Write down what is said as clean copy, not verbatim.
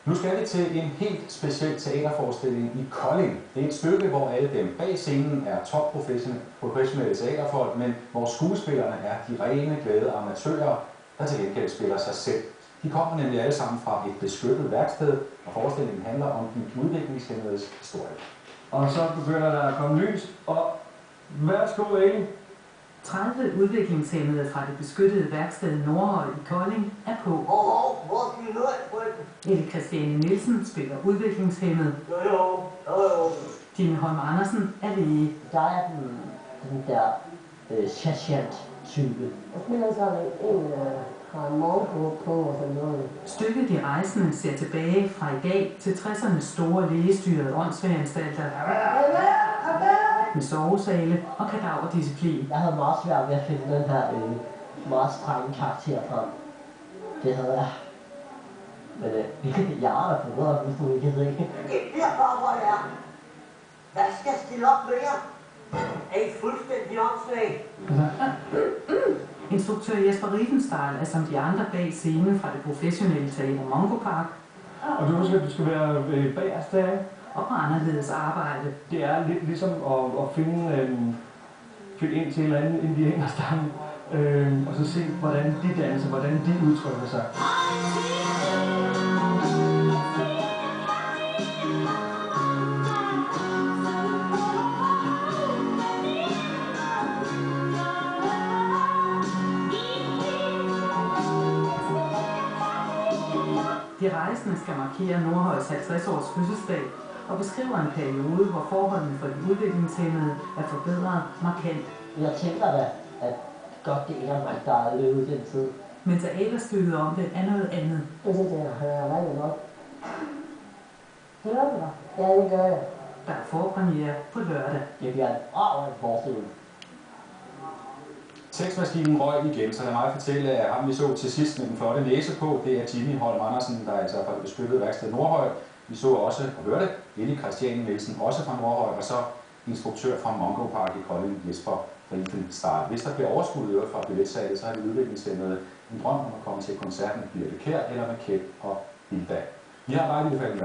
Nu skal vi til en helt speciel teaterforestilling i Kolding. Det er et stykke, hvor alle dem bag scenen er professionelle teaterfolk, men hvor skuespillerne er de rene, glade amatører, der til gengæld spiller sig selv. De kommer nemlig alle sammen fra et beskyttet værksted, og forestillingen handler om de udviklingshæmmedes historie. Og så begynder der at komme lys, og værsgo, Elin. 30 udviklingshæmmede fra det beskyttede værksted Nordhøj i Kolding er på. Hvor skal vi nå af, frøken? Ette Christiane Nielsen spiller udviklingshæmmet. Jo. Dine Holm Andersen er læge. Der er den der sergeant-type. Jeg spiller sådan en har en morgenbrug på og sådan noget. Stykket De Rejsende ser tilbage fra i dag til 60'ernes store lægestyrede åndssvageanstalter med sovesale og kadaverdisciplin. Jeg havde meget svært ved at finde den her meget strenge karakter frem. Det havde jeg. Men jeg har da fundet noget, hvis du ikke kan se. Det er derfor, hvor jeg er. Hvad skal jeg stille op med jer? Er I fuldstændig åndssvage? Instruktør Jesper Riefenstahl er som de andre bag scenen fra det professionelle teater Mongo Park. Og du husker, at du skal være bagerst der, og på anderledes arbejde. Det er lidt ligesom at finde ind til en eller anden indianerstamme, og så se, hvordan de danser, hvordan de udtrykker sig. De Rejsende skal markere Nordhøjs 50-års fødselsdag og beskriver en periode, hvor forholdene for de udviklingshæmmede er forbedret markant. Jeg tænker da, at godt det er mig, der er løbet den tid. Men teaterstykket om det er noget andet. Det synes jeg er rigtig godt. Hører du dig? Ja, det gør jeg. Der er forpremiere på lørdag. Det bliver en en forestilling. Tekstmaskinen røg igen, så lad mig fortælle, at ham vi så til sidst med den flotte næse på, det er Jimmy Holm Andersen, der er altså fra det beskyttede værksted Nordhøj. Vi så også og hørte Ette Christiane Nielsen, også fra Nordhøj, og så instruktør fra Mongo Park i Kolding, Jesper Riefenstahl. Hvis der bliver overskud fra billetsalget, så har de udviklingshæmmede en drøm om at komme til koncerten. Bliver det Kær eller med Kæp og Hilda. Vi har bare lige faldet